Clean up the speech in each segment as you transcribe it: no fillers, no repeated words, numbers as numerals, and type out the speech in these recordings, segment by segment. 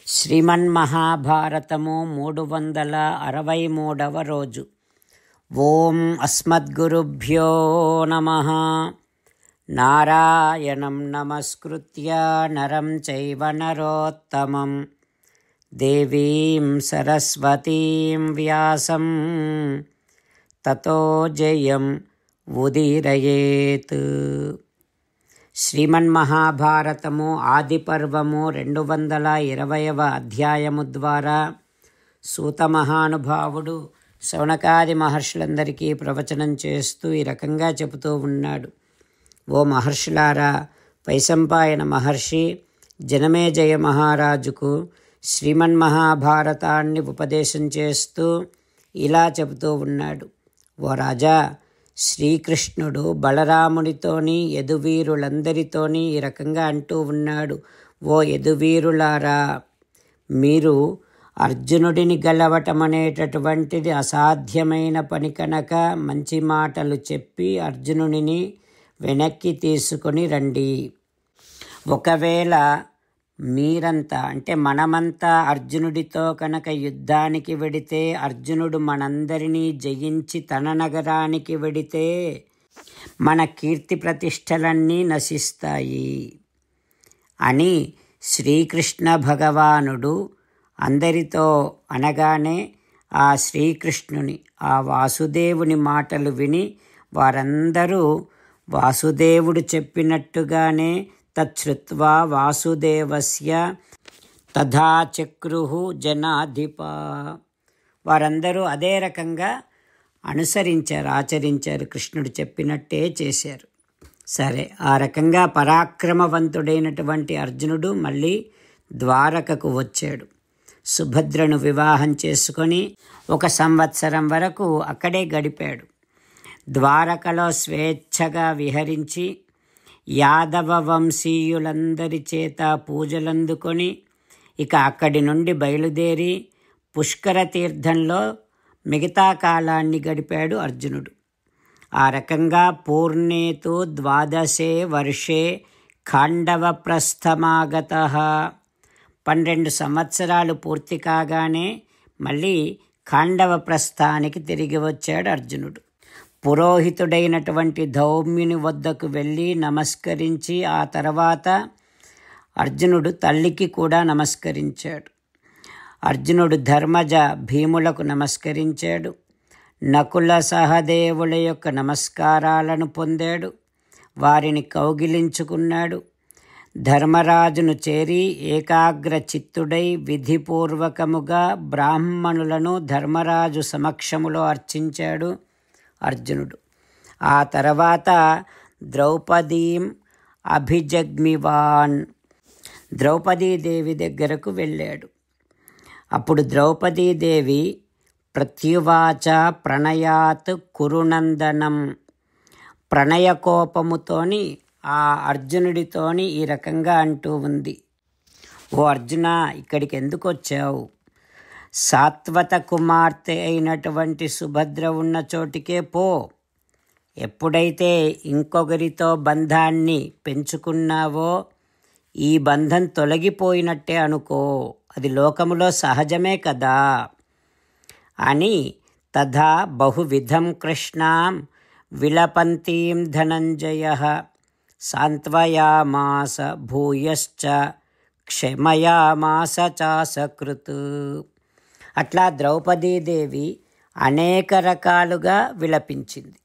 శ్రీమన్మహాభారతము 363వ రోజు. ఓం అస్మద్గురుభ్యో నమః. నారాయణం నమస్కృత్య నరం చైవ నరోత్తమం దేవీం సరస్వతీం వ్యాసం తతో జయం ఉదీరయేత్. శ్రీమన్మహాభారతము ఆదిపర్వము 220వ అధ్యాయము ద్వారా సూత మహానుభావుడు శౌనకాది మహర్షులందరికీ ప్రవచనం చేస్తూ ఈ రకంగా చెబుతూ ఉన్నాడు. ఓ మహర్షులారా, వైశంపాయన మహర్షి జనమేజయ మహారాజుకు శ్రీమన్మహాభారతాన్ని ఉపదేశం చేస్తూ ఇలా చెబుతూ ఉన్నాడు. ఓ రాజా, శ్రీకృష్ణుడు బలరామునితోని యదువీరులందరితోని ఈ రకంగా అంటూ ఉన్నాడు. ఓ యదువీరులారా, మీరు అర్జునుడిని గెలవటం అనేటటువంటిది అసాధ్యమైన పని కనుక మంచి మాటలు చెప్పి అర్జునుడిని వెనక్కి తీసుకొని రండి. ఒకవేళ మీరంతా అంటే మనమంతా అర్జునుడితో కనుక యుద్ధానికి వెడితే అర్జునుడు మనందరినీ జయించి తన నగరానికి వెడితే మన కీర్తి ప్రతిష్టలన్నీ నశిస్తాయి అని శ్రీకృష్ణ భగవానుడు అందరితో అనగానే ఆ శ్రీకృష్ణుని ఆ వాసుదేవుని మాటలు విని వారందరూ వాసుదేవుడు చెప్పినట్టుగానే తచ్చుత్వా వాసుదేవస్య తథా చక్రుః జనాధిపా. వారందరూ అదే రకంగా ఆచరించారు, కృష్ణుడు చెప్పినట్టే చేశారు. సరే, ఆ రకంగా పరాక్రమవంతుడైనటువంటి అర్జునుడు మళ్ళీ ద్వారకకు వచ్చాడు. సుభద్రను వివాహం చేసుకొని 1 సంవత్సరం వరకు అక్కడే గడిపాడు. ద్వారకలో స్వేచ్ఛగా విహరించి యాదవ వంశీయులందరి చేత పూజలందుకొని ఇక అక్కడి నుండి బయలుదేరి పుష్కర తీర్థంలో మిగతా కాలాన్ని గడిపాడు అర్జునుడు. ఆ రకంగా పూర్ణేతు 12 వర్షే ఖాండవ ప్రస్థమాగతః. 12 సంవత్సరాలు పూర్తి కాగానే మళ్ళీ ఖాండవ ప్రస్థానికి తిరిగి వచ్చాడు అర్జునుడు. పురోహితుడైనటువంటి ధౌమ్యుని వద్దకు వెళ్ళి నమస్కరించి ఆ తర్వాత అర్జునుడు తల్లికి కూడా నమస్కరించాడు. అర్జునుడు ధర్మజ భీములకు నమస్కరించాడు. నకుల సహదేవుల యొక్క నమస్కారాలను పొందాడు. వారిని కౌగిలించుకున్నాడు. ధర్మరాజును చేరి ఏకాగ్ర చిత్తుడై విధిపూర్వకముగా బ్రాహ్మణులను ధర్మరాజు సమక్షములో అర్చించాడు అర్జునుడు. ఆ తర్వాత ద్రౌపదీం అభిజగ్మివాన్, ద్రౌపదీదేవి దగ్గరకు వెళ్ళాడు. అప్పుడు ద్రౌపదీదేవి ప్రత్యువాచ ప్రణయాత్ కురునందనం, ప్రణయకోపముతోని ఆ అర్జునుడితోని ఈ రకంగా అంటూ ఉంది. ఓ అర్జున, ఇక్కడికి ఎందుకు వచ్చావు? సాత్వత కుమార్తె అయినటువంటి సుభద్ర ఉన్న చోటికే పో. ఎప్పుడైతే ఇంకొకరితో బంధాన్ని పెంచుకున్నావో ఈ బంధం తొలగిపోయినట్టే అనుకో, అది లోకములో సహజమే కదా అని తథా బహువిధం కృష్ణాం విలపంతీం ధనంజయః సాంత్వయామాస భూయశ్చ క్షమయామాస చాసకృత్. అట్లా ద్రౌపదీదేవి అనేక రకాలుగా విలపించింది.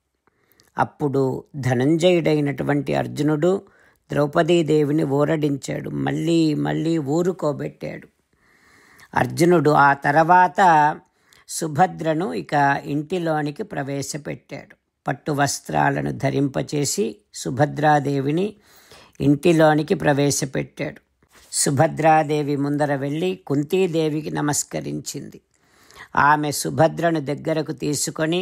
అప్పుడు ధనంజయుడైనటువంటి అర్జునుడు ద్రౌపదీదేవిని ఊరడించాడు, మళ్ళీ మళ్ళీ ఊరుకోబెట్టాడు. అర్జునుడు ఆ తర్వాత సుభద్రను ఇక ఇంటిలోనికి ప్రవేశపెట్టాడు. పట్టు వస్త్రాలను ధరింపచేసి సుభద్రాదేవిని ఇంటిలోనికి ప్రవేశపెట్టాడు. సుభద్రాదేవి ముందర వెళ్ళి కుంతీదేవికి నమస్కరించింది. ఆమె సుభద్రను దగ్గరకు తీసుకొని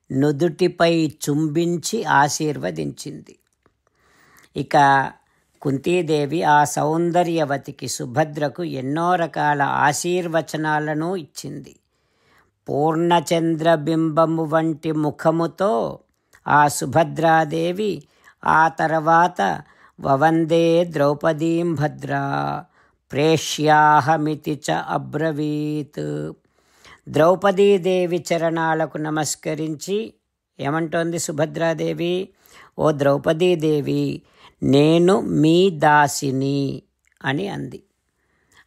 నుదుటిపై చుంబించి ఆశీర్వదించింది. ఇక కుంతీదేవి ఆ సౌందర్యవతికి సుభద్రకు ఎన్నో రకాల ఆశీర్వచనాలను ఇచ్చింది. పూర్ణచంద్రబింబము వంటి ముఖముతో ఆ సుభద్రాదేవి ఆ తర్వాత వవందే ద్రౌపదీం భద్రా ప్రేష్యాహమితి చ అబ్రవీత్. ద్రౌపదీదేవి చరణాలకు నమస్కరించి ఏమంటోంది సుభద్రాదేవి? ఓ ద్రౌపదీదేవి, నేను మీ దాసిని అని అంది.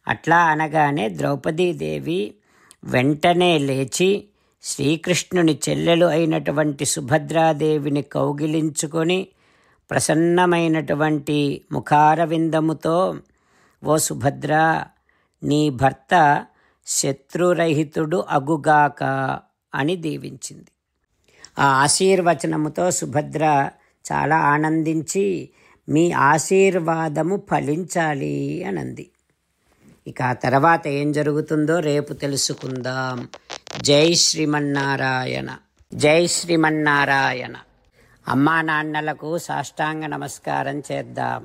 అట్లా అనగానే ద్రౌపదీదేవి వెంటనే లేచి శ్రీకృష్ణుని చెల్లెలు అయినటువంటి సుభద్రాదేవిని కౌగిలించుకొని ప్రసన్నమైనటువంటి ముఖారవిందముతో, ఓ సుభద్ర, నీ భర్త శత్రురహితుడు అగుగాక అని దీవించింది. ఆ ఆశీర్వచనముతో సుభద్ర చాలా ఆనందించి, మీ ఆశీర్వాదము ఫలించాలి అనంది. ఇక ఆ తర్వాత ఏం జరుగుతుందో రేపు తెలుసుకుందాం. జై శ్రీమన్నారాయణ. జై శ్రీమన్నారాయణ. అమ్మా నాన్నలకు సాష్టాంగ నమస్కారం చేద్దాం.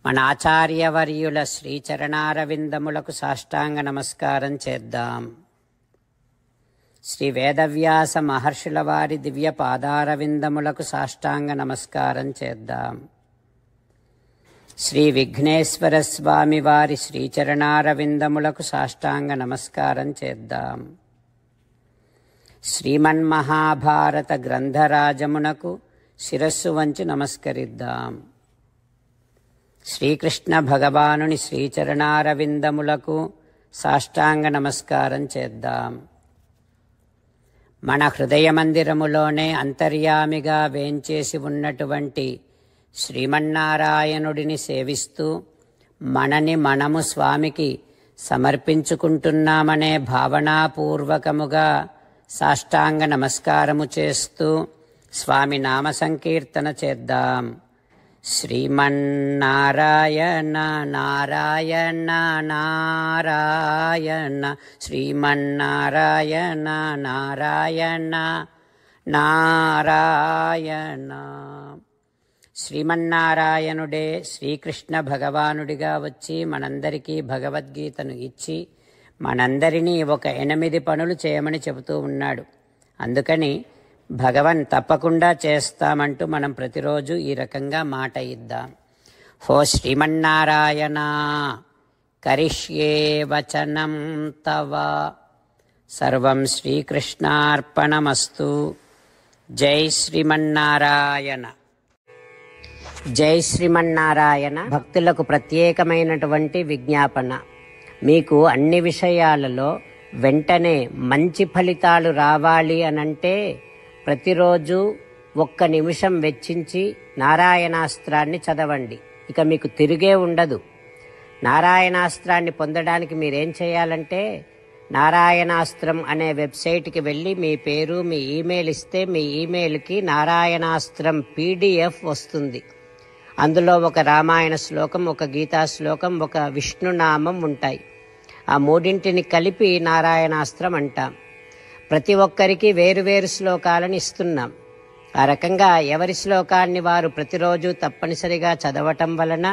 మన ఆచార్యవర్యుల శ్రీచరణారవిందములకు సాష్టాంగ నమస్కారం చేద్దాం. శ్రీ వేదవ్యాస మహర్షుల వారి దివ్య పాదారవిందములకు సాష్టాంగ నమస్కారం చేద్దాం. శ్రీ విఘ్నేశ్వర స్వామి వారి శ్రీచరణారవిందములకు సాష్టాంగ నమస్కారం చేద్దాం. శ్రీమన్మహాభారత గ్రంథరాజమునకు శిరస్సు వంచి నమస్కరిద్దాం. శ్రీకృష్ణ భగవానుని శ్రీచరణారవిందములకు సాష్టాంగ నమస్కారం చేద్దాం. మన హృదయ మందిరములోనే అంతర్యామిగా వేంచేసి ఉన్నటువంటి శ్రీమన్నారాయణుడిని సేవిస్తూ మనని మనము స్వామికి సమర్పించుకుంటున్నామనే భావనాపూర్వకముగా సాష్టాంగ నమస్కారము చేస్తూ స్వామి నామ సంకీర్తన చేద్దాం. శ్రీమన్నారాయణ నారాయణ నారాయణ, శ్రీమన్నారాయణ నారాయణ నారాయణ. శ్రీమన్నారాయణుడే శ్రీకృష్ణ భగవానుడిగా వచ్చి మనందరికీ భగవద్గీతను ఇచ్చి మనందరినీ ఒక 8 పనులు చేయమని చెబుతూ ఉన్నాడు. అందుకని భగవన్ తప్పకుండా చేస్తామంటూ మనం ప్రతిరోజు ఈ రకంగా మాట ఇద్దాం. హో శ్రీమన్నారాయణ, కరిష్యే వచనం తవ, సర్వం శ్రీకృష్ణార్పణమస్తు. జై శ్రీమన్నారాయణ. జై శ్రీమన్నారాయణ. భక్తులకు ప్రత్యేకమైనటువంటి విజ్ఞాపన. మీకు అన్ని విషయాలలో వెంటనే మంచి ఫలితాలు రావాలి అనంటే ప్రతిరోజు 1 నిమిషం వెచ్చించి నారాయణాస్త్రాన్ని చదవండి. ఇక మీకు తిరిగే ఉండదు. నారాయణాస్త్రాన్ని పొందడానికి మీరేం చేయాలంటే నారాయణాస్త్రం అనే వెబ్సైట్కి వెళ్ళి మీ పేరు, మీ ఈమెయిల్ ఇస్తే మీ ఈమెయిల్కి నారాయణాస్త్రం PDF వస్తుంది. అందులో ఒక రామాయణ శ్లోకం, ఒక గీతా శ్లోకం, ఒక విష్ణునామం ఉంటాయి. ఆ 3 కలిపి నారాయణాస్త్రం అంటాం. ప్రతి ఒక్కరికి వేరువేరు శ్లోకాలను ఇస్తున్నాం. ఆ రకంగా ఎవరి శ్లోకాన్ని వారు ప్రతిరోజు తప్పనిసరిగా చదవటం వలన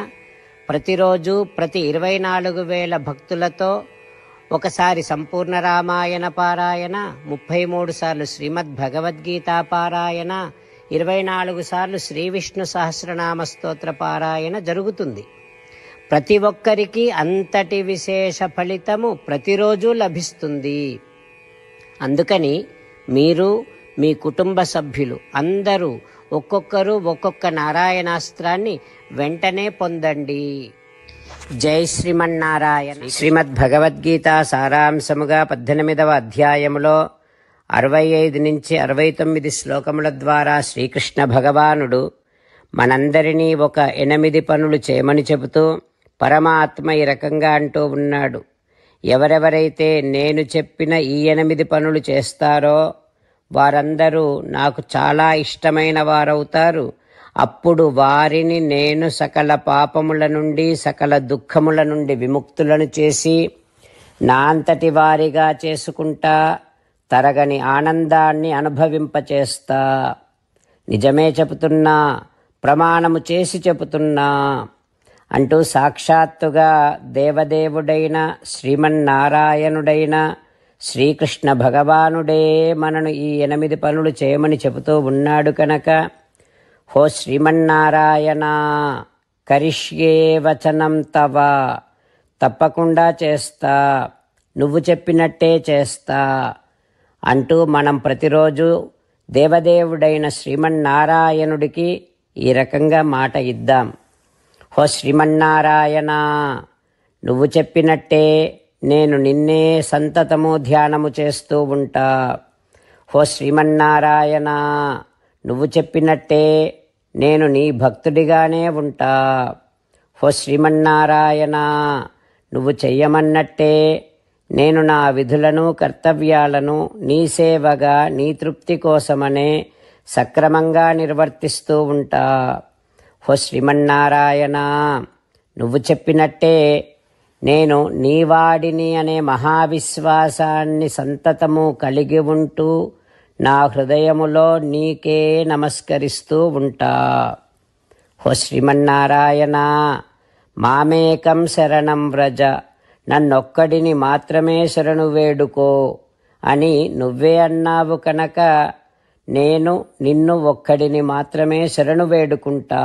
ప్రతిరోజు ప్రతి 24,000 భక్తులతో ఒకసారి సంపూర్ణ రామాయణ పారాయణ, 33 సార్లు శ్రీమద్ భగవద్గీత పారాయణ, 24 సార్లు శ్రీ విష్ణు సహస్రనామ స్తోత్ర పారాయణ జరుగుతుంది. ప్రతి ఒక్కరికి అంతటి విశేష ఫలితము ప్రతిరోజు లభిస్తుంది. అందుకని మీరు, మీ కుటుంబ సభ్యులు అందరూ ఒక్కొక్కరు ఒక్కొక్క నారాయణాస్త్రాన్ని వెంటనే పొందండి. జై శ్రీమన్నారాయణ. శ్రీమద్ భగవద్గీత సారాంశముగా 18వ అధ్యాయములో 65 నుంచి 69 శ్లోకముల ద్వారా శ్రీకృష్ణ భగవానుడు మనందరినీ ఒక 8 పనులు చేయమని చెబుతూ పరమాత్మ ఈ రకంగా అంటూ ఉన్నాడు. ఎవరెవరైతే నేను చెప్పిన ఈ 8 పనులు చేస్తారో వారందరూ నాకు చాలా ఇష్టమైన వారవుతారు. అప్పుడు వారిని నేను సకల పాపముల నుండి, సకల దుఃఖముల నుండి విముక్తులను చేసి నా అంతటి వారిగా చేసుకుంటా, తరగని ఆనందాన్ని అనుభవింపచేస్తా. నిజమే చెబుతున్నా, ప్రమాణము చేసి చెబుతున్నా అంటూ సాక్షాత్తుగా దేవదేవుడైన శ్రీమన్నారాయణుడైన శ్రీకృష్ణ భగవానుడే మనను ఈ 8 పనులు చేయమని చెబుతూ ఉన్నాడు కనుక, హో శ్రీమన్నారాయణ, కరిష్యే వచనం తవ, తప్పకుండా చేస్తా, నువ్వు చెప్పినట్టే చేస్తా అంటూ మనం ప్రతిరోజు దేవదేవుడైన శ్రీమన్నారాయణుడికి ఈ రకంగా మాట ఇద్దాం. హో శ్రీమన్నారాయణ, నువ్వు చెప్పినట్టే నేను నిన్నే సంతతము ధ్యానము చేస్తూ ఉంటా. హో శ్రీమన్నారాయణ, నువ్వు చెప్పినట్టే నేను నీ భక్తుడిగానే ఉంటా. హో శ్రీమన్నారాయణ, నువ్వు చెయ్యమన్నట్టే నేను నా విధులను కర్తవ్యాలను నీ సేవగా నీ తృప్తి కోసమనే సక్రమంగా నిర్వర్తిస్తూ ఉంటా. హో శ్రీమన్నారాయణ, నువ్వు చెప్పినట్టే నేను నీవాడిని అనే మహావిశ్వాసాన్ని సంతతము కలిగి ఉంటూ నా హృదయములో నీకే నమస్కరిస్తూ ఉంటా. హో శ్రీమన్నారాయణ, మామేకం శరణం వ్రజ, నన్నొక్కడిని మాత్రమే శరణు వేడుకో అని నువ్వే అన్నావు కనుక నేను నిన్ను ఒక్కడిని మాత్రమే శరణు వేడుకుంటా.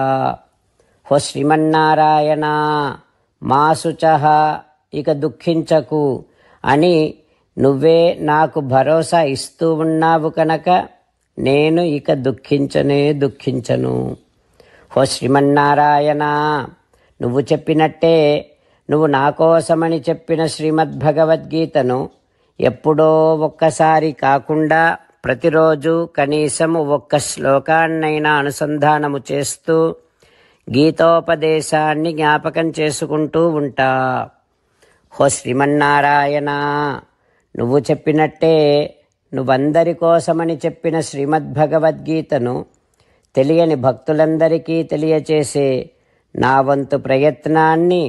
హో శ్రీమన్నారాయణ, మా శుచః, ఇక దుఃఖించకు అని నువ్వే నాకు భరోసా ఇస్తూ ఉన్నావు కనుక నేను ఇక దుఃఖించను. హో శ్రీమన్నారాయణ, నువ్వు చెప్పినట్టే నువ్వు నా కోసమని చెప్పిన శ్రీమద్భగవద్గీతను ఎప్పుడో ఒక్కసారి కాకుండా ప్రతిరోజు కనీసం ఒక్క శ్లోకాన్నైనా అనుసంధానము చేస్తూ గీతోపదేశాన్ని జ్ఞాపకం చేసుకుంటూ ఉంటా. హో శ్రీమన్నారాయణ, నువ్వు చెప్పినట్టే నువ్వందరి కోసమని చెప్పిన శ్రీమద్భగవద్గీతను తెలియని భక్తులందరికీ తెలియచేసే నా వంతు ప్రయత్నాన్ని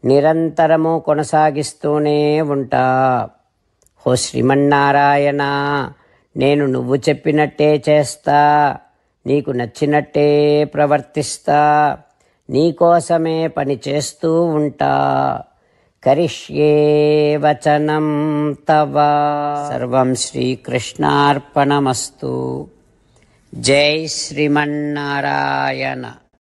నిరంతరము కొనసాగిస్తూనే ఉంటా. హో శ్రీమన్నారాయణ, నేను నువ్వు చెప్పినట్టే చేస్తా, నీకు నచ్చినట్టే ప్రవర్తిస్తా, నీకోసమే పని చేస్తూ ఉంటా. కరిష్యే వచనం తవ. సర్వం శ్రీకృష్ణార్పణమస్తు. జై శ్రీమన్నారాయణ.